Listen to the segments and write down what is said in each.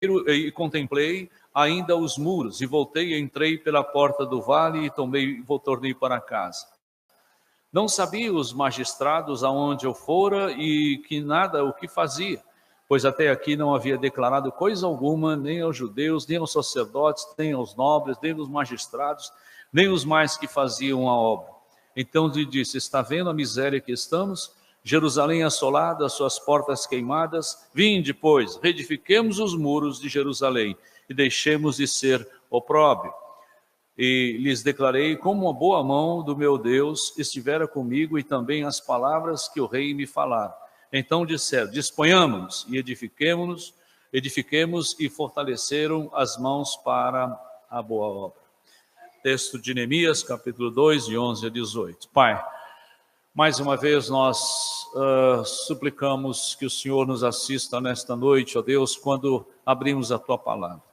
e contemplei ainda os muros, e voltei e entrei pela porta do vale e tornei para casa. Não sabia os magistrados aonde eu fora e que nada o que fazia, pois até aqui não havia declarado coisa alguma, nem aos judeus, nem aos sacerdotes, nem aos nobres, nem aos magistrados, nem os mais que faziam a obra. Então lhe disse: está vendo a miséria que estamos? Jerusalém assolada, suas portas queimadas. Vinde, pois, reedifiquemos os muros de Jerusalém e deixemos de ser opróbrio. E lhes declarei como uma boa mão do meu Deus estivera comigo, e também as palavras que o rei me falara. Então disseram: disponhamos e edifiquemos, e fortaleceram as mãos para a boa obra. Texto de Neemias, capítulo 2, de 11 a 18. Pai, mais uma vez nós suplicamos que o Senhor nos assista nesta noite, ó Deus, quando abrimos a Tua palavra.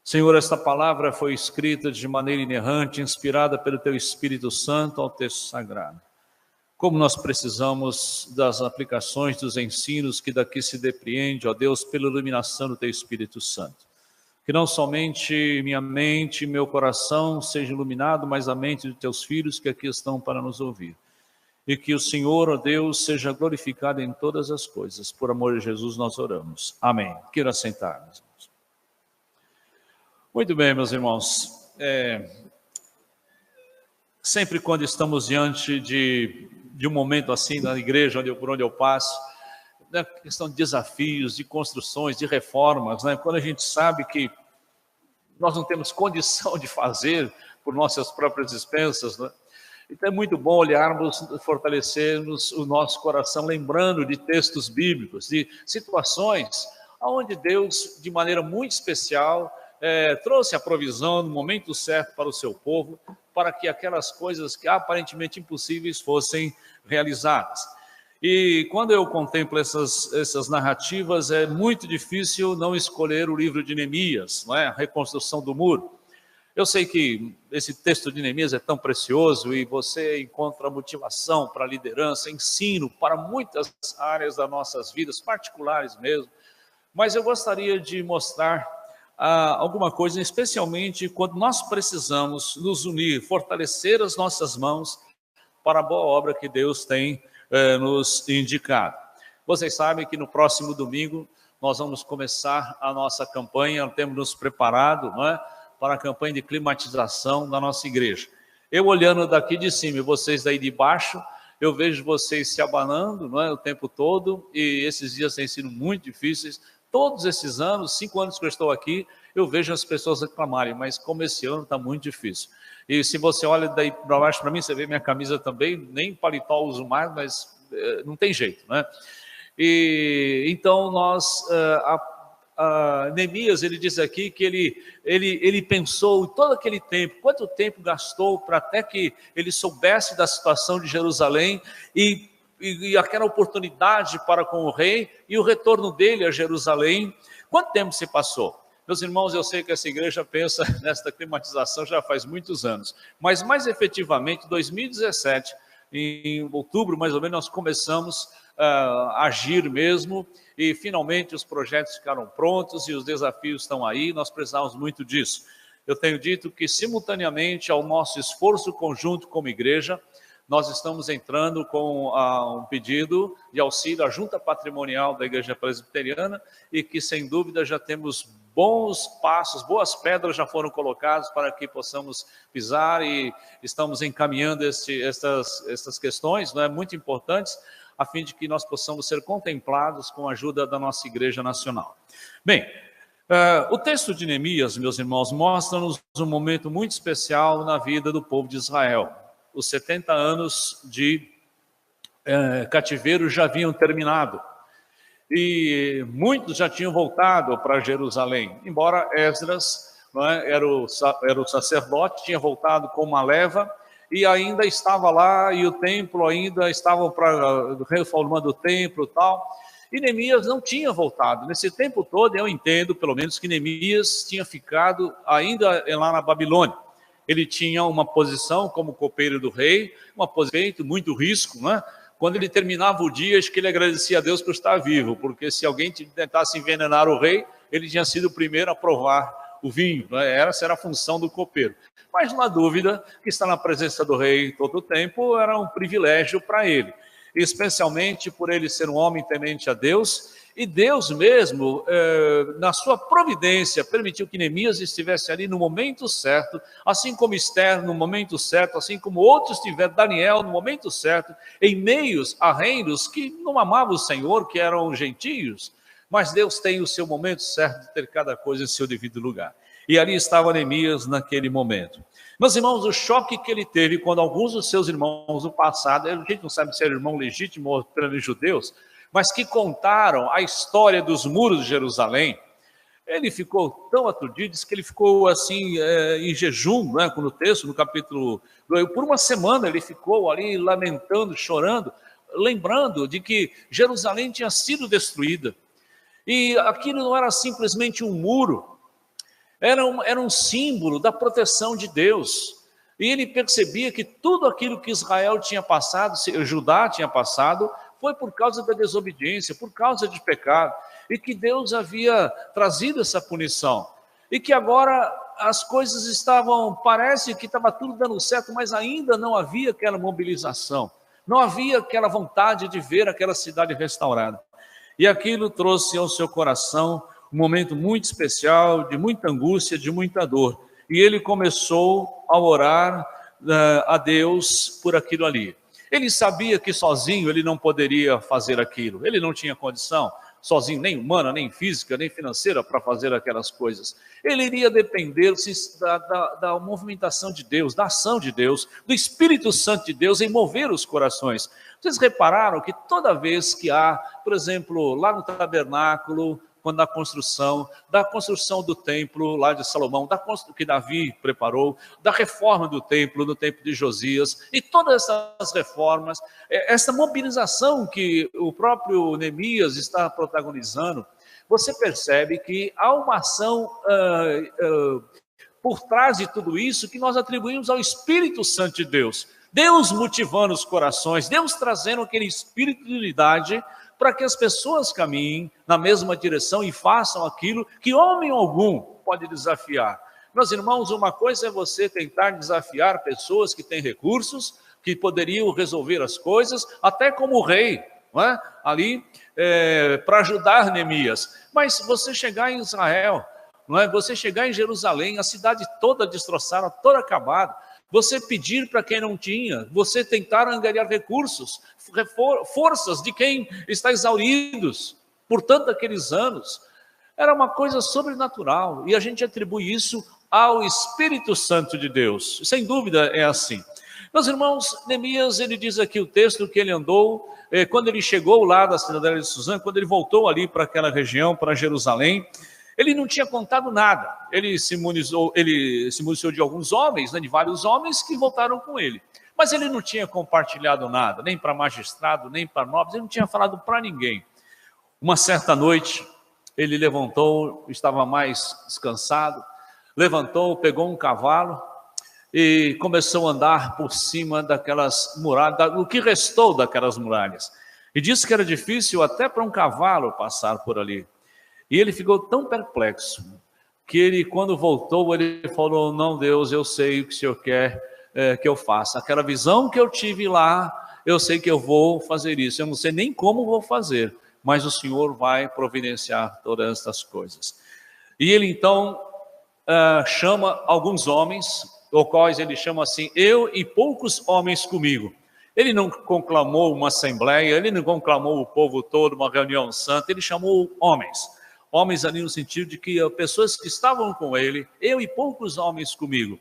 Senhor, esta palavra foi escrita de maneira inerrante, inspirada pelo Teu Espírito Santo ao texto sagrado. Como nós precisamos das aplicações, dos ensinos que daqui se depreende, ó Deus, pela iluminação do Teu Espírito Santo. Que não somente minha mente e meu coração sejam iluminados, mas a mente de Teus filhos que aqui estão para nos ouvir. E que o Senhor, ó Deus, seja glorificado em todas as coisas. Por amor de Jesus nós oramos. Amém. Quero assentar, meus irmãos. Muito bem, meus irmãos. Sempre quando estamos diante de um momento assim na igreja, por onde eu passo, né, questão de desafios, de construções, de reformas, né, quando a gente sabe que nós não temos condição de fazer por nossas próprias despensas, né? Então é muito bom olharmos, fortalecermos o nosso coração, lembrando de textos bíblicos, de situações onde Deus, de maneira muito especial, trouxe a provisão no momento certo para o seu povo, para que aquelas coisas que aparentemente impossíveis fossem realizadas. E quando eu contemplo essas narrativas, é muito difícil não escolher o livro de Neemias, não é? A reconstrução do muro. Eu sei que esse texto de Neemias é tão precioso e você encontra motivação para a liderança, ensino para muitas áreas das nossas vidas, particulares mesmo, mas eu gostaria de mostrar alguma coisa, especialmente quando nós precisamos nos unir, fortalecer as nossas mãos para a boa obra que Deus tem nos indicado. Vocês sabem que no próximo domingo nós vamos começar a nossa campanha, temos nos preparado, não é, para a campanha de climatização da nossa igreja. Eu olhando daqui de cima e vocês daí de baixo, eu vejo vocês se abanando, não é, o tempo todo, e esses dias têm sido muito difíceis. Todos esses anos, 5 anos que eu estou aqui, eu vejo as pessoas reclamarem, mas como esse ano está muito difícil. E se você olha daí para baixo para mim, você vê minha camisa também, nem paletó uso mais, mas não tem jeito, né? E então nós, Neemias, ele diz aqui que ele pensou todo aquele tempo, quanto tempo gastou para até que ele soubesse da situação de Jerusalém e aquela oportunidade para com o rei e o retorno dele a Jerusalém. Quanto tempo se passou? Meus irmãos, eu sei que essa igreja pensa nesta climatização já faz muitos anos, mas mais efetivamente, em 2017, em outubro mais ou menos, nós começamos a agir mesmo, e finalmente os projetos ficaram prontos e os desafios estão aí, nós precisamos muito disso. Eu tenho dito que simultaneamente ao nosso esforço conjunto como igreja, nós estamos entrando com um pedido de auxílio à junta patrimonial da Igreja Presbiteriana e que, sem dúvida, já temos bons passos, boas pedras já foram colocadas para que possamos pisar e estamos encaminhando essas questões, não é, muito importantes, a fim de que nós possamos ser contemplados com a ajuda da nossa Igreja Nacional. Bem, o texto de Neemias, meus irmãos, mostra-nos um momento muito especial na vida do povo de Israel. Os 70 anos de cativeiro já haviam terminado e muitos já tinham voltado para Jerusalém, embora Esdras, não é, era o sacerdote, tinha voltado com uma leva e ainda estava lá, e o templo ainda estava reformando o templo e tal, e Neemias não tinha voltado. Nesse tempo todo eu entendo pelo menos que Neemias tinha ficado ainda lá na Babilônia. Ele tinha uma posição como copeiro do rei, uma posição muito risco, né? quando ele terminava o dia, acho que ele agradecia a Deus por estar vivo, porque se alguém tentasse envenenar o rei, ele tinha sido o primeiro a provar o vinho, né? Essa era a função do copeiro. Mas não há dúvida que estar na presença do rei todo o tempo era um privilégio para ele, especialmente por ele ser um homem temente a Deus, e Deus mesmo, na sua providência, permitiu que Neemias estivesse ali no momento certo, assim como Esther no momento certo, assim como outros tiveram, Daniel no momento certo, em meios a reinos que não amavam o Senhor, que eram gentios, mas Deus tem o seu momento certo de ter cada coisa em seu devido lugar. E ali estava Neemias naquele momento. Meus irmãos, o choque que ele teve quando alguns dos seus irmãos do passado, a gente não sabe se era irmão legítimo ou pelos judeus, mas que contaram a história dos muros de Jerusalém, ele ficou tão aturdido, diz que ele ficou assim em jejum, né, no texto, no capítulo, por uma semana ele ficou ali lamentando, chorando, lembrando de que Jerusalém tinha sido destruída, e aquilo não era simplesmente um muro, era um símbolo da proteção de Deus, e ele percebia que tudo aquilo que Israel tinha passado, Judá tinha passado, foi por causa da desobediência, por causa de pecado, e que Deus havia trazido essa punição, e que agora as coisas estavam, parece que estava tudo dando certo, mas ainda não havia aquela mobilização, não havia aquela vontade de ver aquela cidade restaurada, e aquilo trouxe ao seu coração um momento muito especial, de muita angústia, de muita dor, e ele começou a orar a Deus por aquilo ali. Ele sabia que sozinho ele não poderia fazer aquilo, ele não tinha condição, sozinho, nem humana, nem física, nem financeira, para fazer aquelas coisas. Ele iria depender da movimentação de Deus, da ação de Deus, do Espírito Santo de Deus em mover os corações. Vocês repararam que toda vez que há, por exemplo, lá no tabernáculo, quando da construção do templo lá de Salomão, que Davi preparou, da reforma do templo, no tempo de Josias, e todas essas reformas, essa mobilização que o próprio Neemias está protagonizando, você percebe que há uma ação por trás de tudo isso que nós atribuímos ao Espírito Santo de Deus. Deus motivando os corações, Deus trazendo aquele espírito de unidade para que as pessoas caminhem na mesma direção e façam aquilo que homem algum pode desafiar. Meus irmãos, uma coisa é você tentar desafiar pessoas que têm recursos, que poderiam resolver as coisas, até como o rei, não é? Ali, para ajudar Neemias. Mas você chegar em Israel, não é? Você chegar em Jerusalém, a cidade toda destroçada, toda acabada, você pedir para quem não tinha, você tentar angariar recursos, forças de quem está exauridos por tanto aqueles anos, era uma coisa sobrenatural, e a gente atribui isso ao Espírito Santo de Deus, sem dúvida é assim. Meus irmãos, Neemias, ele diz aqui o texto que ele andou, quando ele chegou lá da cidadela de Suzã, quando ele voltou ali para aquela região, para Jerusalém, ele não tinha contado nada, ele se municiou de alguns homens, né, de vários homens que voltaram com ele. Mas ele não tinha compartilhado nada, nem para magistrado, nem para nobres, ele não tinha falado para ninguém. Uma certa noite, ele levantou, estava mais descansado, levantou, pegou um cavalo e começou a andar por cima daquelas muralhas, o que restou daquelas muralhas. E disse que era difícil até para um cavalo passar por ali. E ele ficou tão perplexo, que ele, quando voltou, ele falou, não, Deus, eu sei o que o Senhor quer que eu faça. Aquela visão que eu tive lá, eu sei que eu vou fazer isso. Eu não sei nem como vou fazer, mas o Senhor vai providenciar todas estas coisas. E ele, então, chama alguns homens, os quais ele chama assim, eu e poucos homens comigo. Ele não conclamou uma assembleia, ele não conclamou o povo todo, uma reunião santa, ele chamou homens. Homens ali no sentido de que pessoas que estavam com ele, eu e poucos homens comigo.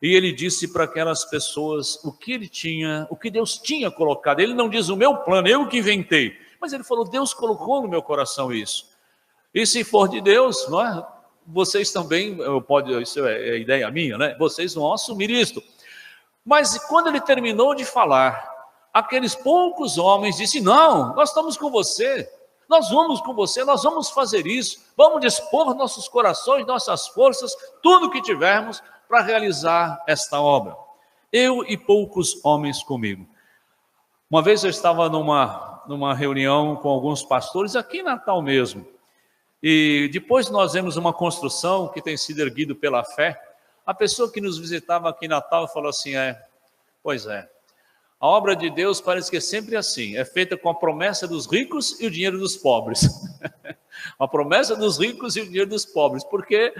E ele disse para aquelas pessoas o que ele tinha, o que Deus tinha colocado. Ele não diz o meu plano, eu que inventei. Mas ele falou, Deus colocou no meu coração isso. E se for de Deus, não é? Vocês também, isso é ideia minha, né? Vocês vão assumir isto. Mas quando ele terminou de falar, aqueles poucos homens disseram, não, nós estamos com você. Nós vamos com você, nós vamos fazer isso, vamos dispor nossos corações, nossas forças, tudo que tivermos para realizar esta obra. Eu e poucos homens comigo. Uma vez eu estava numa reunião com alguns pastores aqui em Natal mesmo, e depois nós vemos uma construção que tem sido erguida pela fé. A pessoa que nos visitava aqui em Natal falou assim, pois é, a obra de Deus parece que é sempre assim, é feita com a promessa dos ricos e o dinheiro dos pobres. A promessa dos ricos e o dinheiro dos pobres, porque,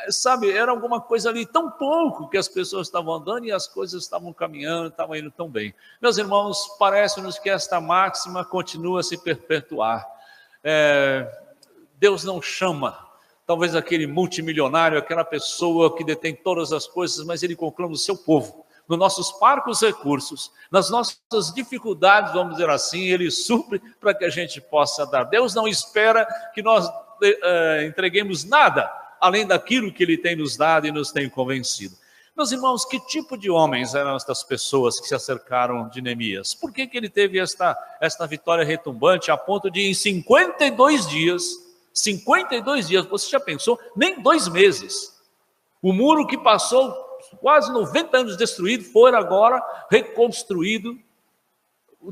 sabe, era alguma coisa ali tão pouco que as pessoas estavam andando e as coisas estavam caminhando, estavam indo tão bem. Meus irmãos, parece-nos que esta máxima continua a se perpetuar. Deus não chama, talvez aquele multimilionário, aquela pessoa que detém todas as coisas, mas Ele conclama o seu povo. Nos nossos parcos recursos, nas nossas dificuldades, vamos dizer assim, Ele supre para que a gente possa dar. Deus não espera que nós entreguemos nada, além daquilo que Ele tem nos dado e nos tem convencido. Meus irmãos, que tipo de homens eram estas pessoas que se acercaram de Neemias? Por que ele teve esta vitória retumbante a ponto de em 52 dias, você já pensou? Nem 2 meses. O muro que passou quase 90 anos destruído, foi agora reconstruído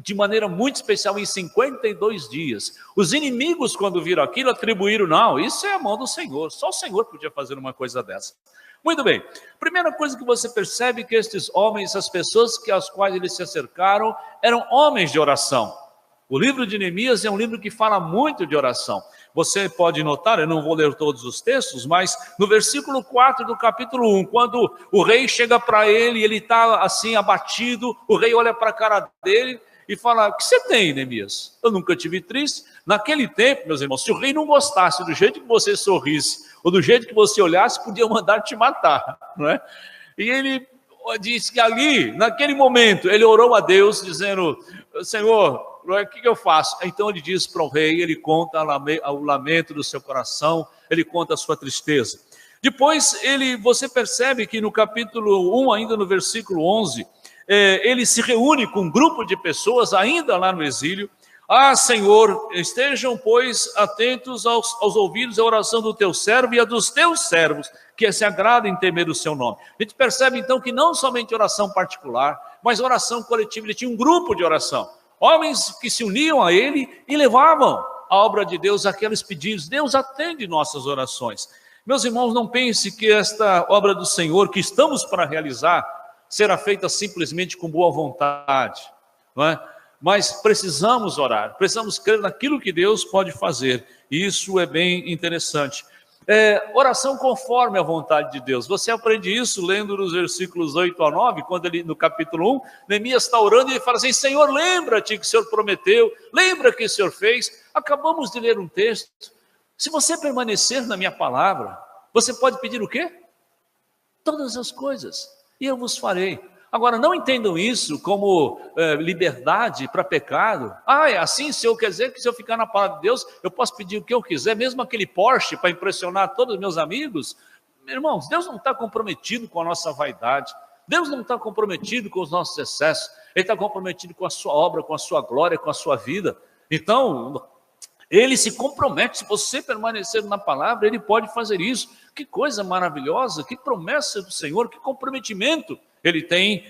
de maneira muito especial em 52 dias. Os inimigos, quando viram aquilo, atribuíram, não, isso é a mão do Senhor, só o Senhor podia fazer uma coisa dessa. Muito bem, primeira coisa que você percebe é que estes homens, as pessoas às quais eles se acercaram, eram homens de oração. O livro de Neemias é um livro que fala muito de oração. Você pode notar, eu não vou ler todos os textos, mas no versículo 4 do capítulo 1, quando o rei chega para ele, ele está assim abatido, o rei olha para a cara dele e fala, o que você tem, Neemias? Eu nunca tive triste. Naquele tempo, meus irmãos, se o rei não gostasse do jeito que você sorrisse, ou do jeito que você olhasse, podia mandar te matar, não é? E ele diz que ali, naquele momento, ele orou a Deus, dizendo, Senhor, o que eu faço? Então ele diz para o rei, ele conta o lamento do seu coração, ele conta a sua tristeza. Depois você percebe que no capítulo 1, ainda no versículo 11, ele se reúne com um grupo de pessoas, ainda lá no exílio. Senhor, estejam, pois, atentos aos ouvidos à oração do teu servo e a dos teus servos, que se agradem em temer o seu nome. A gente percebe então que não somente oração particular, mas oração coletiva, ele tinha um grupo de oração. Homens que se uniam a ele e levavam a obra de Deus aqueles pedidos. Deus atende nossas orações. Meus irmãos, não pense que esta obra do Senhor que estamos para realizar será feita simplesmente com boa vontade, não é? Mas precisamos orar, precisamos crer naquilo que Deus pode fazer. E isso é bem interessante. Oração conforme a vontade de Deus. Você aprende isso lendo nos versículos 8 a 9, quando ele, no capítulo 1, Neemias está orando e ele fala assim, Senhor, lembra-te que o Senhor prometeu, lembra que o Senhor fez. Acabamos de ler um texto. Se você permanecer na minha palavra, você pode pedir o quê? Todas as coisas, e eu vos farei. Agora, não entendam isso como liberdade para pecado. É assim, se eu quiser que se eu ficar na palavra de Deus, eu posso pedir o que eu quiser, mesmo aquele Porsche para impressionar todos os meus amigos. Irmãos, Deus não está comprometido com a nossa vaidade. Deus não está comprometido com os nossos excessos. Ele está comprometido com a sua obra, com a sua glória, com a sua vida. Então, ele se compromete, se você permanecer na palavra, ele pode fazer isso. Que coisa maravilhosa, que promessa do Senhor, que comprometimento ele tem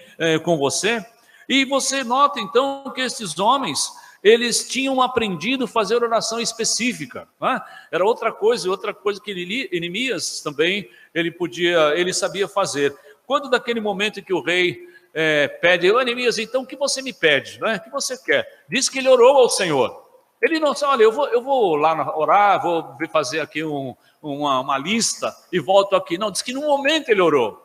com você. E você nota então que esses homens, eles tinham aprendido a fazer oração específica, né? Era outra coisa que Neemias também, ele sabia fazer. Quando daquele momento que o rei pede, Neemias, então o que você me pede, né? O que você quer? Diz que ele orou ao Senhor. Ele não disse, olha, eu vou lá orar, vou fazer aqui uma lista e volto aqui. Não, diz que no momento ele orou.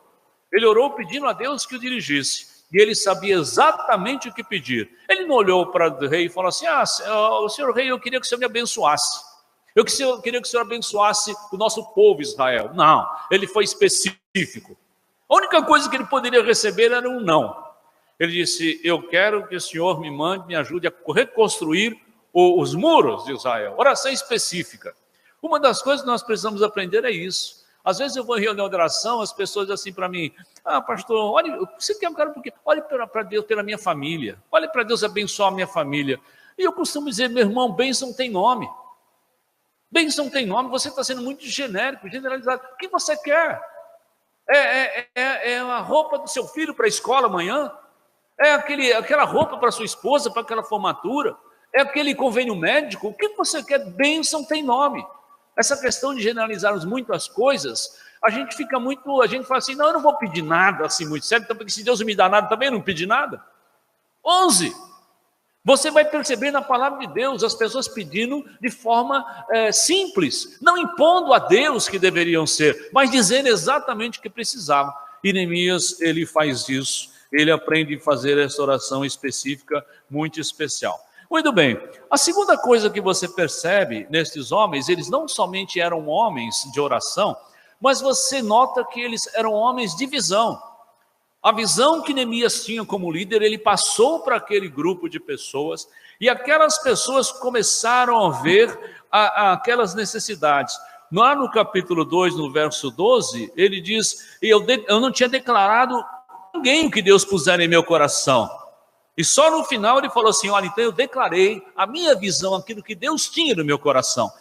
Ele orou pedindo a Deus que o dirigisse. E ele sabia exatamente o que pedir. Ele não olhou para o rei e falou assim, senhor rei, eu queria que o senhor me abençoasse. Eu queria que o senhor abençoasse o nosso povo Israel. Não, ele foi específico. A única coisa que ele poderia receber era um não. Ele disse, eu quero que o senhor me ajude a reconstruir os muros de Israel. Oração específica. Uma das coisas que nós precisamos aprender é isso. Às vezes eu vou em reunião de oração, as pessoas dizem assim para mim, pastor, olha, você quer, porque olhe para Deus pela minha família, olhe para Deus abençoar a minha família. E eu costumo dizer, meu irmão, bênção tem nome. Bênção tem nome, você está sendo muito genérico, generalizado. O que você quer? É a roupa do seu filho para a escola amanhã? É aquela roupa para sua esposa, para aquela formatura? É aquele convênio médico? O que você quer? Bênção tem nome. Essa questão de generalizarmos muito as coisas, a gente fala assim, não, eu não vou pedir nada assim muito sério, então, porque se Deus me dá nada também, eu não pedi nada. 11. Você vai perceber na palavra de Deus as pessoas pedindo de forma simples, não impondo a Deus que deveriam ser, mas dizendo exatamente o que precisavam. E Neemias, ele faz isso, ele aprende a fazer essa oração específica, muito especial. Muito bem, a segunda coisa que você percebe nesses homens, eles não somente eram homens de oração, mas você nota que eles eram homens de visão. A visão que Neemias tinha como líder, ele passou para aquele grupo de pessoas, e aquelas pessoas começaram a ver aquelas necessidades. Lá no capítulo 2, no verso 12, ele diz, eu não tinha declarado a ninguém o que Deus puser em meu coração. E só no final ele falou assim, olha, então eu declarei a minha visão, aquilo que Deus tinha no meu coração.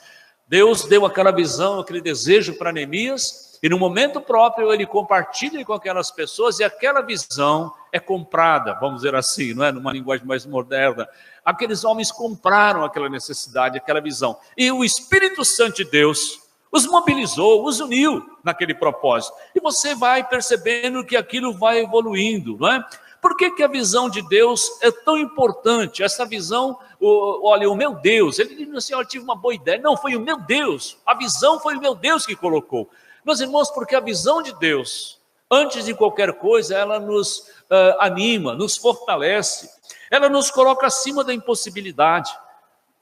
Deus deu aquela visão, aquele desejo para Neemias, e no momento próprio ele compartilha com aquelas pessoas, e aquela visão é comprada, vamos dizer assim, não é? Numa linguagem mais moderna. Aqueles homens compraram aquela necessidade, aquela visão. E o Espírito Santo de Deus os mobilizou, os uniu naquele propósito. E você vai percebendo que aquilo vai evoluindo, não é? Por que a visão de Deus é tão importante? Essa visão, olha, o meu Deus, ele diz assim, eu tive uma boa ideia. Não, foi o meu Deus, a visão foi o meu Deus que colocou. Meus irmãos, porque a visão de Deus, antes de qualquer coisa, ela nos anima, nos fortalece, ela nos coloca acima da impossibilidade.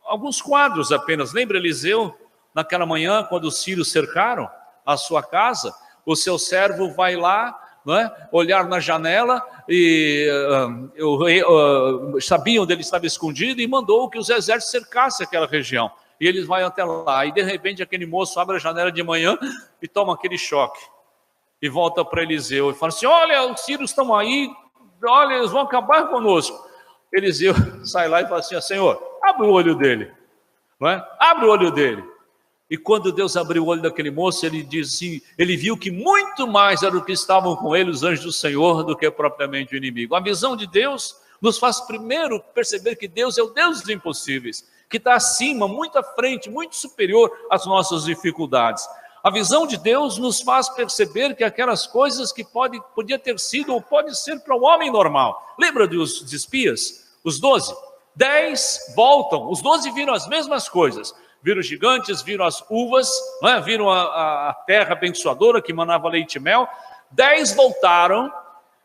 Alguns quadros apenas, lembra Eliseu, naquela manhã, quando os sírios cercaram a sua casa, o seu servo vai lá, não é? Olhar na janela, e o rei sabia onde ele estava escondido, e mandou que os exércitos cercassem aquela região. E eles vão até lá, e de repente aquele moço abre a janela de manhã e toma aquele choque. E volta para Eliseu e fala assim, olha, os sírios estão aí, olha, eles vão acabar conosco. Eliseu sai lá e fala assim, Senhor, abre o olho dele, não é? Abre o olho dele. E quando Deus abriu o olho daquele moço, ele diz assim, ele viu que muito mais era o que estavam com ele, os anjos do Senhor, do que propriamente o inimigo. A visão de Deus nos faz primeiro perceber que Deus é o Deus dos impossíveis, que está acima, muito à frente, muito superior às nossas dificuldades. A visão de Deus nos faz perceber que aquelas coisas que podia ter sido ou pode ser para o homem normal. Lembra dos espias? Os 12? 10 voltam, os 12 viram as mesmas coisas. Viram os gigantes, viram as uvas, não é? Viram a terra abençoadora que manava leite e mel. 10 voltaram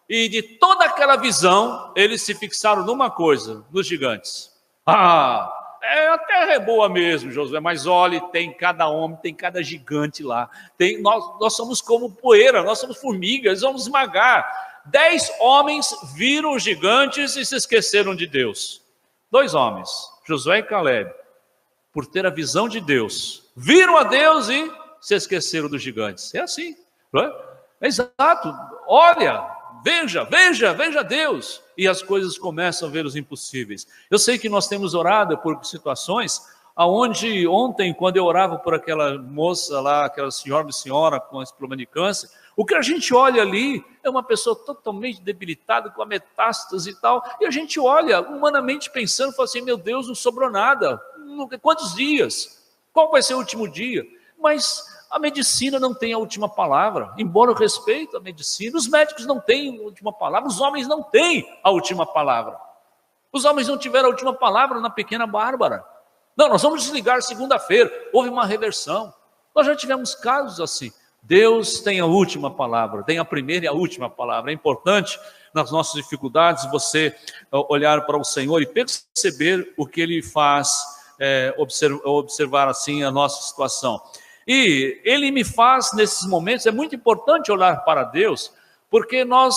e de toda aquela visão, eles se fixaram numa coisa, nos gigantes. A terra é boa mesmo, Josué, mas olhe, tem cada homem, tem cada gigante lá. Nós somos como poeira, nós somos formigas, eles vão esmagar. 10 homens viram os gigantes e se esqueceram de Deus. 2 homens, Josué e Caleb, por ter a visão de Deus, viram a Deus e se esqueceram dos gigantes. É assim, não é? É exato. Olha, veja Deus. E as coisas começam a ver os impossíveis. Eu sei que nós temos orado por situações aonde ontem, quando eu orava por aquela moça lá, aquela senhora com esse problema de câncer, o que a gente olha ali é uma pessoa totalmente debilitada, com a metástase e tal, e a gente olha, humanamente pensando, fala assim, meu Deus, não sobrou nada. Quantos dias? Qual vai ser o último dia? Mas a medicina não tem a última palavra, embora eu respeite a medicina, os médicos não têm a última palavra, os homens não têm a última palavra. Os homens não tiveram a última palavra na pequena Bárbara. Não, nós vamos desligar segunda-feira, houve uma reversão. Nós já tivemos casos assim. Deus tem a última palavra, tem a primeira e a última palavra. É importante, nas nossas dificuldades, você olhar para o Senhor e perceber o que Ele faz, observar assim a nossa situação. E Ele me faz, nesses momentos, é muito importante olhar para Deus, porque nós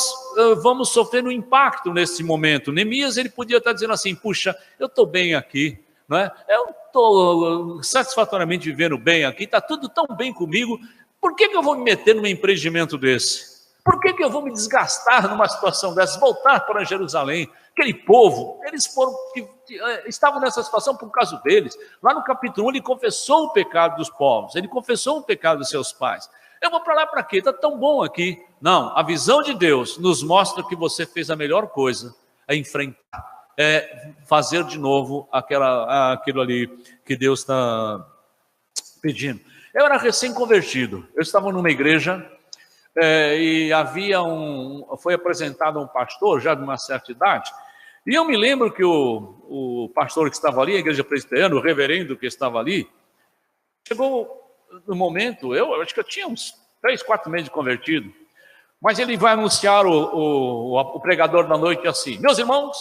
vamos sofrer um impacto nesse momento. Neemias, ele podia estar dizendo assim, puxa, eu estou bem aqui, não é? Eu estou satisfatoriamente vivendo bem aqui, está tudo tão bem comigo, por que eu vou me meter num empreendimento desse? Por que eu vou me desgastar numa situação dessa? Voltar para Jerusalém, aquele povo, eles estavam nessa situação por causa deles. Lá no capítulo 1 ele confessou o pecado dos povos, ele confessou o pecado dos seus pais. Eu vou para lá para quê? Está tão bom aqui. Não, a visão de Deus nos mostra que você fez a melhor coisa é enfrentar, é fazer de novo aquilo ali que Deus está pedindo. Eu era recém-convertido, eu estava numa igreja e foi apresentado um pastor já de uma certa idade, e eu me lembro que o pastor que estava ali, a igreja presbiteriana, o reverendo que estava ali, chegou no momento, eu acho que eu tinha uns 3, 4 meses de convertido, mas ele vai anunciar o pregador da noite assim: meus irmãos,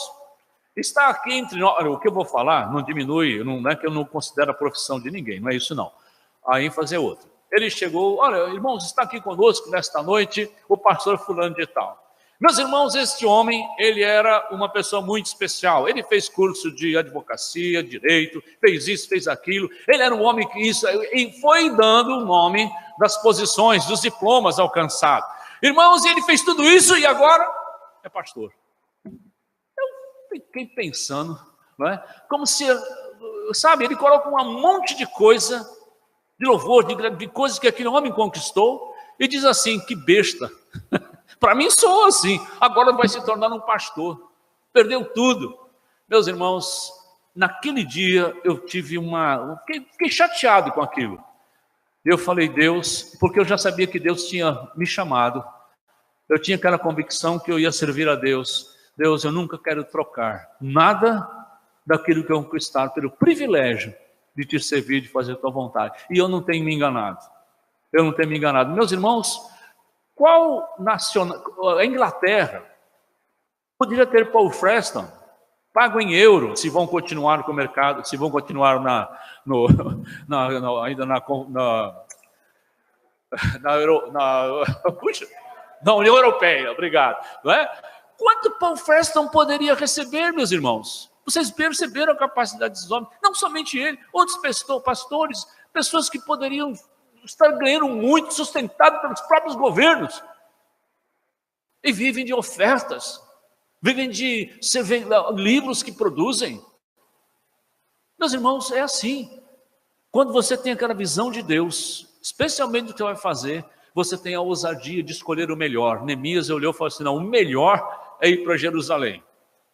está aqui entre nós, o que eu vou falar não diminui, não é que eu não considero a profissão de ninguém, não é isso não, a ênfase é outra. Ele chegou: olha, irmãos, está aqui conosco nesta noite o pastor fulano de tal. Meus irmãos, este homem, ele era uma pessoa muito especial, ele fez curso de advocacia, direito, fez isso, fez aquilo, ele era um homem que isso, e foi dando o nome das posições, dos diplomas alcançados. Irmãos, ele fez tudo isso e agora é pastor. Eu fiquei pensando, não é? Como se, sabe, ele coloca um monte de coisa, de louvor, de coisas que aquele homem conquistou, e diz assim: que besta. Para mim sou assim, agora vai se tornar um pastor, perdeu tudo. Meus irmãos, naquele dia eu tive fiquei chateado com aquilo. Eu falei: Deus, porque eu já sabia que Deus tinha me chamado, eu tinha aquela convicção que eu ia servir a Deus. Deus, eu nunca quero trocar nada daquilo que eu conquistar pelo privilégio de te servir, de fazer a tua vontade. E eu não tenho me enganado, Meus irmãos, a Inglaterra poderia ter Paul Freston pago em euro, se vão continuar com o mercado, se vão continuar ainda na União Europeia, obrigado. Não é? Quanto Paul Freston poderia receber, meus irmãos? Vocês perceberam a capacidade desses homens? Não somente ele, outros pastores, pessoas que poderiam estar ganhando muito, sustentado pelos próprios governos, e vivem de ofertas, vivem de livros que produzem. Meus irmãos, é assim. Quando você tem aquela visão de Deus, especialmente do que você vai fazer, você tem a ousadia de escolher o melhor. Neemias olhou e falou assim: não, o melhor é ir para Jerusalém,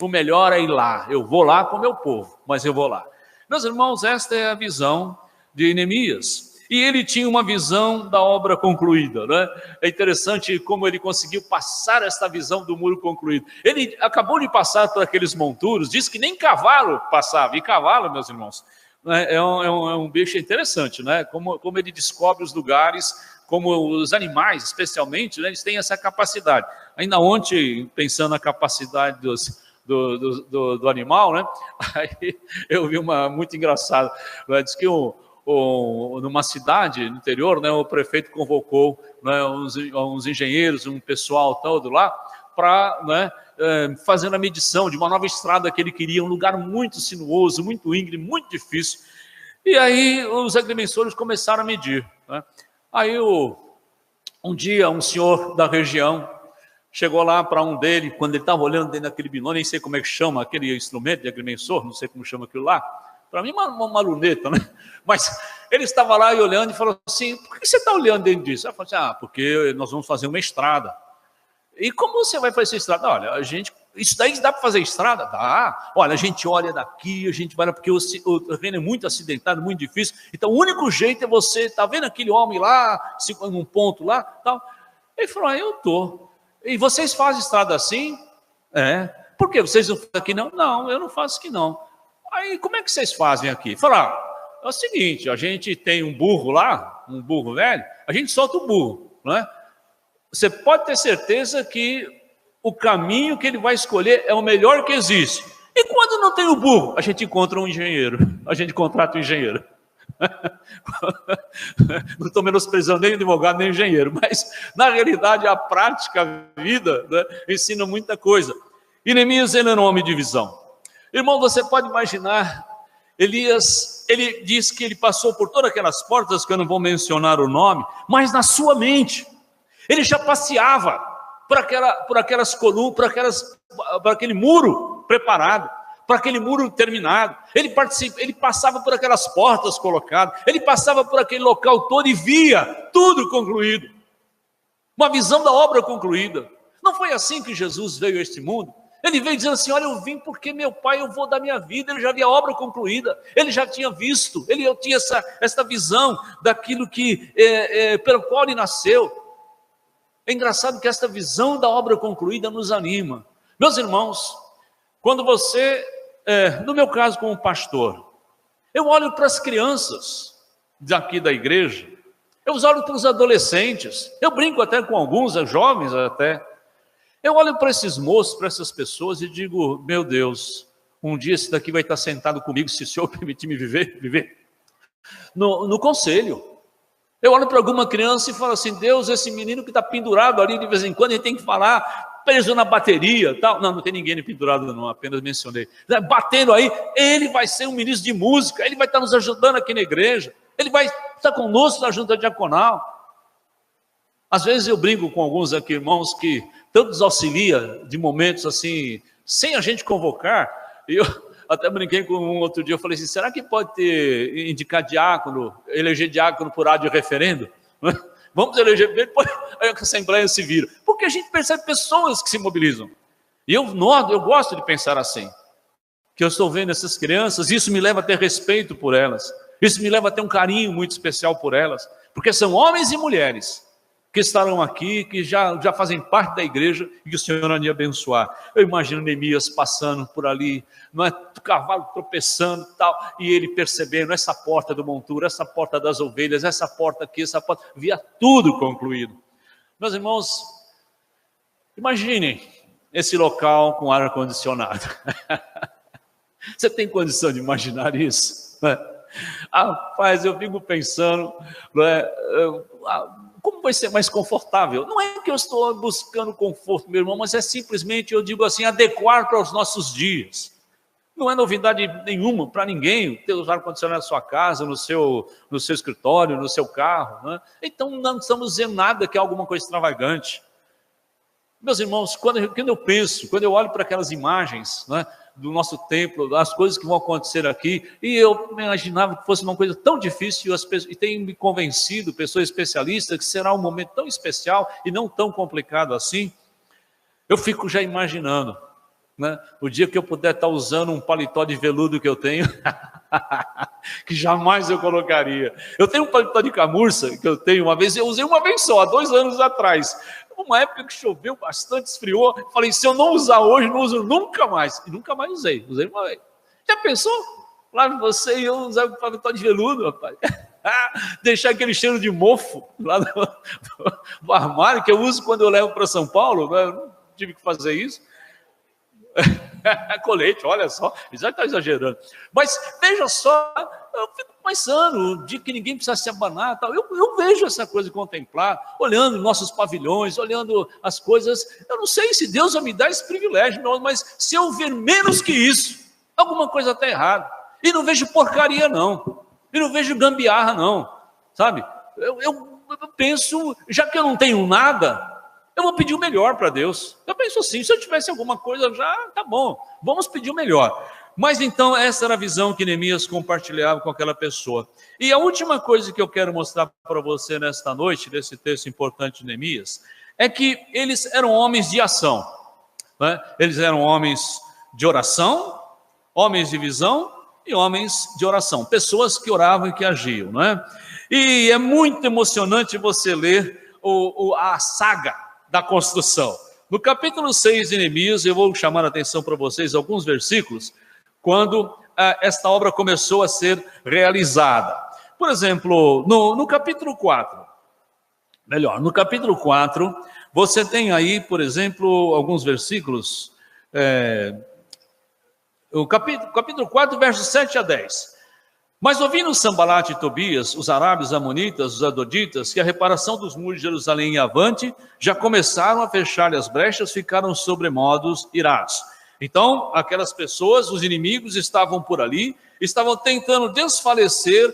o melhor é ir lá, eu vou lá com o meu povo, mas eu vou lá. Meus irmãos, esta é a visão de Neemias. E ele tinha uma visão da obra concluída, né? É interessante como ele conseguiu passar esta visão do muro concluído. Ele acabou de passar por aqueles monturos, diz que nem cavalo passava. E cavalo, meus irmãos, é um bicho interessante, né? Como ele descobre os lugares, como os animais, especialmente, né? Eles têm essa capacidade. Ainda ontem, pensando na capacidade do animal, né? Aí eu vi uma muito engraçada, né? Diz que numa cidade no interior, né, o prefeito convocou, né, uns engenheiros, um pessoal todo lá, para, né, fazer a medição de uma nova estrada que ele queria, um lugar muito sinuoso, muito íngreme, muito difícil. E aí os agrimensores começaram a medir, né? Aí um dia um senhor da região chegou lá para um dele, quando ele estava olhando dentro daquele binômio, nem sei como é que chama aquele instrumento de agrimensor, não sei como chama aquilo lá. Para mim, uma luneta, né? Mas ele estava lá e olhando e falou assim: por que você está olhando dentro disso? Eu falei assim: porque nós vamos fazer uma estrada. E como você vai fazer essa estrada? Olha, isso daí dá para fazer estrada? Dá. Olha, a gente olha daqui, a gente vai, porque o terreno é muito acidentado, muito difícil. Então, o único jeito é você, está vendo aquele homem lá, num ponto lá, tal. Ele falou: eu estou. E vocês fazem estrada assim? Por que vocês não fazem aqui não? Não, eu não faço aqui não. Aí, como é que vocês fazem aqui? Falaram: é o seguinte, a gente tem um burro lá, um burro velho, a gente solta o burro, não é? Você pode ter certeza que o caminho que ele vai escolher é o melhor que existe. E quando não tem o burro, a gente encontra um engenheiro, a gente contrata um engenheiro. Não estou menosprezando nem advogado, nem engenheiro, mas na realidade a prática, a vida, né, ensina muita coisa. E Neemias, ele era um homem de visão. Irmão, você pode imaginar, Elias, ele diz que ele passou por todas aquelas portas, que eu não vou mencionar o nome, mas na sua mente, ele já passeava por aquelas colunas, por aquele muro preparado, por aquele muro terminado, ele passava por aquelas portas colocadas, ele passava por aquele local todo e via tudo concluído, uma visão da obra concluída. Não foi assim que Jesus veio a este mundo? Ele veio dizendo assim, olha, eu vim porque meu pai, eu vou dar minha vida. Ele já havia a obra concluída, ele já tinha visto, ele tinha essa visão daquilo pelo qual ele nasceu. É engraçado que esta visão da obra concluída nos anima. Meus irmãos, quando você, no meu caso como pastor, eu olho para as crianças daqui da igreja, eu olho para os adolescentes, eu brinco até com alguns, jovens até. Eu olho para esses moços, para essas pessoas e digo, meu Deus, um dia esse daqui vai estar sentado comigo, se o Senhor permitir me viver no conselho. Eu olho para alguma criança e falo assim, Deus, esse menino que está pendurado ali de vez em quando, ele tem que falar, preso na bateria, tal. Não tem ninguém pendurado não, apenas mencionei. Batendo aí, ele vai ser um ministro de música, ele vai estar nos ajudando aqui na igreja, ele vai estar conosco na junta diaconal. Às vezes eu brinco com alguns aqui, irmãos, que tanto nos auxilia de momentos assim, sem a gente convocar. E eu até brinquei com um outro dia, eu falei assim, será que pode indicar diácono, eleger diácono por ad referendo? Vamos eleger, depois a Assembleia se vira. Porque a gente percebe pessoas que se mobilizam. E eu gosto de pensar assim, que eu estou vendo essas crianças, isso me leva a ter respeito por elas, isso me leva a ter um carinho muito especial por elas, porque são homens e mulheres que estarão aqui, que já fazem parte da igreja e que o Senhor há de abençoar. Eu imagino Neemias passando por ali, não é, o cavalo tropeçando e tal, e ele percebendo essa porta do monturo, essa porta das ovelhas, essa porta aqui, essa porta, via tudo concluído. Meus irmãos, imaginem esse local com ar-condicionado. Você tem condição de imaginar isso? Rapaz, eu fico pensando, não é, como vai ser mais confortável? Não é que eu estou buscando conforto, meu irmão, mas é simplesmente, eu digo assim, adequar para os nossos dias. Não é novidade nenhuma para ninguém ter o ar-condicionado na sua casa, no seu escritório, no seu carro. Né? Então não estamos dizendo nada que é alguma coisa extravagante. Meus irmãos, quando eu penso, quando eu olho para aquelas imagens, né, do nosso templo, das coisas que vão acontecer aqui, e eu imaginava que fosse uma coisa tão difícil, e tenho me convencido, pessoas especialistas, que será um momento tão especial e não tão complicado assim, eu fico já imaginando, né, o dia que eu puder estar usando um paletó de veludo que eu tenho, que jamais eu colocaria. Eu tenho um paletó de camurça, que eu tenho uma vez, eu usei uma vez só, há 2 anos atrás, uma época que choveu bastante, esfriou, falei, se eu não usar hoje, não uso nunca mais. E nunca mais usei uma vez. Já pensou? Lá você e eu usar o paletó de veludo, rapaz. Deixar aquele cheiro de mofo lá no armário, que eu uso quando eu levo para São Paulo, né? Eu não tive que fazer isso. Colete, olha só, já está exagerando. Mas veja só, eu fico pensando de que ninguém precisa se abanar. Tal. Eu vejo essa coisa contemplar, olhando nossos pavilhões, olhando as coisas. Eu não sei se Deus vai me dar esse privilégio, mas se eu ver menos que isso, alguma coisa está errada. E não vejo porcaria, não. E não vejo gambiarra, não. Sabe? Eu penso, já que eu não tenho nada, eu vou pedir o melhor para Deus. Eu penso assim, se eu tivesse alguma coisa já, tá bom, vamos pedir o melhor. Mas então essa era a visão que Neemias compartilhava com aquela pessoa. E a última coisa que eu quero mostrar para você nesta noite, desse texto importante de Neemias, é que eles eram homens de ação. Né? Eles eram homens de oração, homens de visão e homens de oração. Pessoas que oravam e que agiam. Né? E é muito emocionante você ler a saga da construção. No capítulo 6 de Neemias, eu vou chamar a atenção para vocês alguns versículos, quando esta obra começou a ser realizada. Por exemplo, no capítulo 4, no capítulo 4, você tem aí, por exemplo, alguns versículos, o capítulo 4, versos 7 a 10. Mas ouvindo Sambalate e Tobias, os arábios, os amonitas, os adoditas, que a reparação dos muros de Jerusalém ia avante, já começaram a fechar-lhe as brechas, ficaram sobremodos irados. Então, aquelas pessoas, os inimigos, estavam por ali, estavam tentando desfalecer,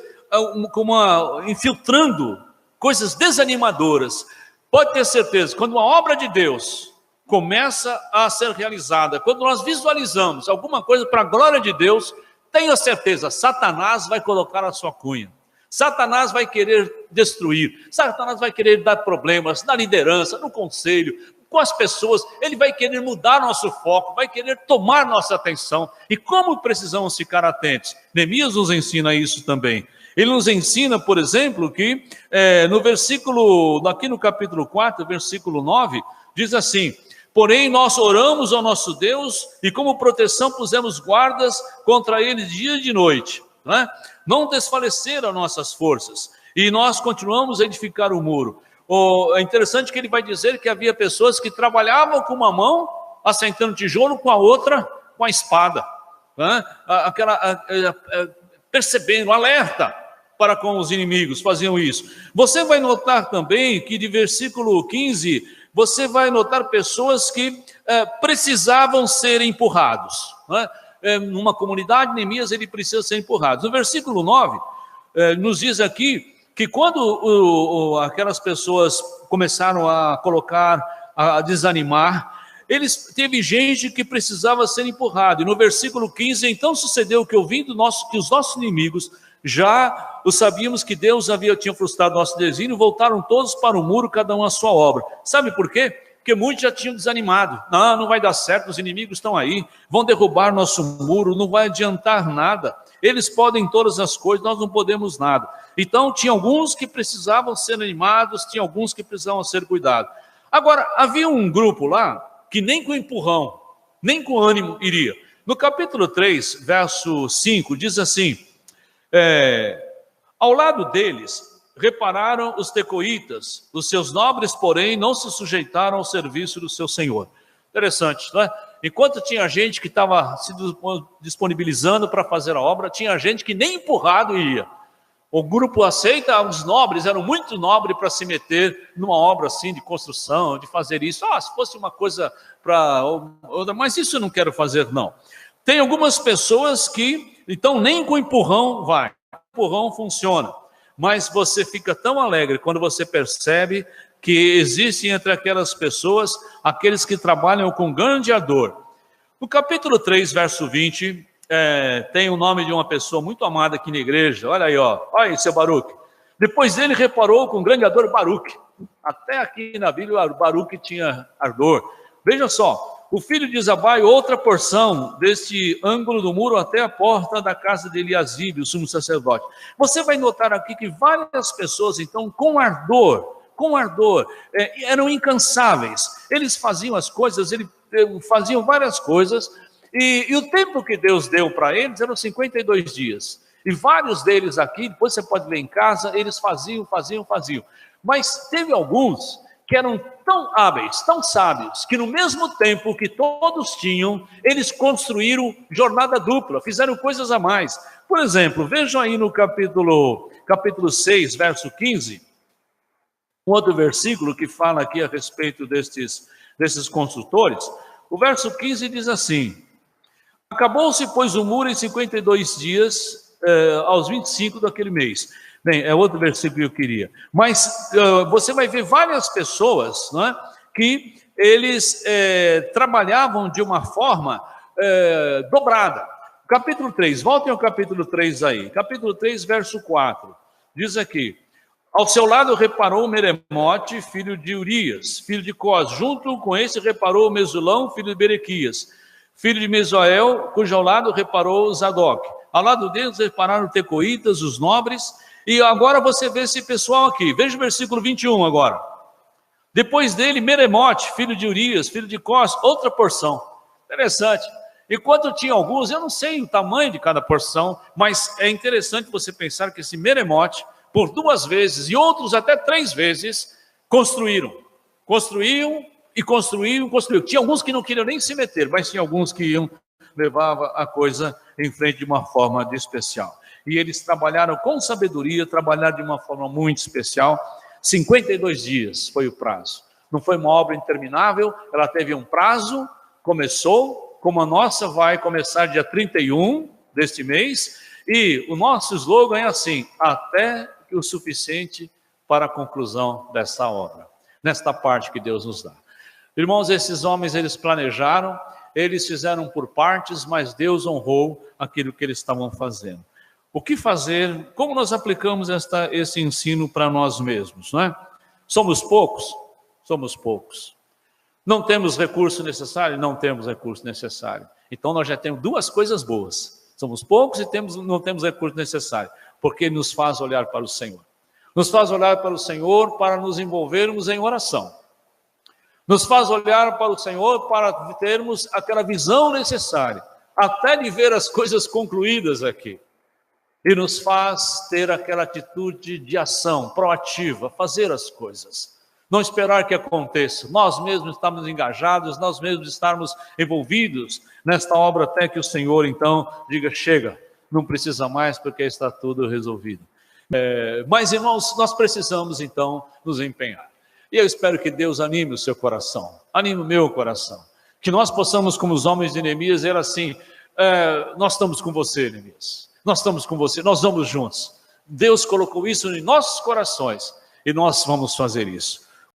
infiltrando coisas desanimadoras. Pode ter certeza, quando uma obra de Deus começa a ser realizada, quando nós visualizamos alguma coisa para a glória de Deus, tenha certeza, Satanás vai colocar a sua cunha. Satanás vai querer destruir. Satanás vai querer dar problemas na liderança, no conselho, com as pessoas, ele vai querer mudar nosso foco, vai querer tomar nossa atenção. E como precisamos ficar atentos? Neemias nos ensina isso também. Ele nos ensina, por exemplo, que no versículo, aqui no capítulo 4, versículo 9, diz assim: porém nós oramos ao nosso Deus e como proteção pusemos guardas contra ele dia e de noite, né? Não desfaleceram nossas forças, e nós continuamos a edificar o muro. É interessante que ele vai dizer que havia pessoas que trabalhavam com uma mão, assentando tijolo, com a outra, com a espada, né? Percebendo, alerta para com os inimigos, faziam isso. Você vai notar também que de versículo 15, você vai notar pessoas que precisavam ser empurrados, né? Numa comunidade, Neemias, ele precisa ser empurrado. No versículo 9, nos diz aqui que quando aquelas pessoas começaram a desanimar, teve gente que precisava ser empurrado. E no versículo 15, então sucedeu que ouvindo que os nossos inimigos, já sabíamos que Deus tinha frustrado nosso desígnio, voltaram todos para o muro, cada um a sua obra. Sabe por quê? Porque muitos já tinham desanimado. Não vai dar certo, os inimigos estão aí, vão derrubar nosso muro, não vai adiantar nada. Eles podem todas as coisas, nós não podemos nada. Então, tinha alguns que precisavam ser animados, tinha alguns que precisavam ser cuidados. Agora, havia um grupo lá que nem com empurrão, nem com ânimo iria. No capítulo 3, verso 5, diz assim: ao lado deles repararam os tecoitas, os seus nobres, porém, não se sujeitaram ao serviço do seu senhor. Interessante, não é? Enquanto tinha gente que estava se disponibilizando para fazer a obra, tinha gente que nem empurrado ia. O grupo aceita, os nobres eram muito nobres para se meter numa obra assim de construção, de fazer isso. Se fosse uma coisa para outra, mas isso eu não quero fazer, não. Tem algumas pessoas que, então, nem com empurrão vai. Empurrão funciona. Mas você fica tão alegre quando você percebe que existem entre aquelas pessoas aqueles que trabalham com grande ardor. No capítulo 3, verso 20, tem o nome de uma pessoa muito amada aqui na igreja. Olha aí, olha aí, seu Baruque. Depois dele reparou com grande ardor Baruque. Até aqui na Bíblia, Baruque tinha ardor. Veja só. O filho de Zabai, outra porção deste ângulo do muro até a porta da casa de Eliasibe, o sumo sacerdote. Você vai notar aqui que várias pessoas, então, com ardor, eram incansáveis. Eles faziam as coisas, faziam várias coisas, e o tempo que Deus deu para eles eram 52 dias. E vários deles aqui, depois você pode ler em casa, eles faziam. Mas teve alguns que eram tão hábeis, tão sábios, que no mesmo tempo que todos tinham, eles construíram jornada dupla, fizeram coisas a mais. Por exemplo, vejam aí no capítulo 6, verso 15, um outro versículo que fala aqui a respeito desses construtores. O verso 15 diz assim: acabou-se, pois, o muro em 52 dias, aos 25 daquele mês. Bem, é outro versículo que eu queria. Mas você vai ver várias pessoas, não é, que eles trabalhavam de uma forma dobrada. Capítulo 3, voltem ao capítulo 3 aí. Capítulo 3, verso 4. Diz aqui: ao seu lado reparou Meremote, filho de Urias, filho de Cós. Junto com esse reparou Mesulão, filho de Berequias, filho de Mesoel, cujo ao lado reparou Zadok. Ao lado deles repararam tecoitas, os nobres. E agora você vê esse pessoal aqui. Veja o versículo 21 agora. Depois dele, Meremote, filho de Urias, filho de Cós, outra porção. Interessante. Enquanto tinha alguns, eu não sei o tamanho de cada porção, mas é interessante você pensar que esse Meremote, por 2 vezes, e outros até 3 vezes, construíram. Construíam. Tinha alguns que não queriam nem se meter, mas tinha alguns que levava a coisa em frente de uma forma especial. E eles trabalharam com sabedoria, trabalharam de uma forma muito especial. 52 dias foi o prazo. Não foi uma obra interminável, ela teve um prazo, começou, como a nossa vai começar dia 31 deste mês, e o nosso slogan é assim: até o suficiente para a conclusão dessa obra, nesta parte que Deus nos dá. Irmãos, esses homens, eles planejaram, eles fizeram por partes, mas Deus honrou aquilo que eles estavam fazendo. O que fazer? Como nós aplicamos esse ensino para nós mesmos, não é? Somos poucos? Somos poucos. Não temos recurso necessário? Não temos recurso necessário. Então nós já temos duas coisas boas. Somos poucos e não temos recurso necessário, porque nos faz olhar para o Senhor. Nos faz olhar para o Senhor para nos envolvermos em oração. Nos faz olhar para o Senhor para termos aquela visão necessária, até de ver as coisas concluídas aqui. E nos faz ter aquela atitude de ação proativa, fazer as coisas. Não esperar que aconteça. Nós mesmos estamos engajados, nós mesmos estarmos envolvidos nesta obra até que o Senhor, então, diga, chega, não precisa mais porque está tudo resolvido. Mas, irmãos, nós precisamos, então, nos empenhar. E eu espero que Deus anime o seu coração, anime o meu coração. Que nós possamos, como os homens de Neemias, dizer assim, nós estamos com você, Neemias. Nós estamos com você, nós vamos juntos. Deus colocou isso em nossos corações e nós vamos fazer isso.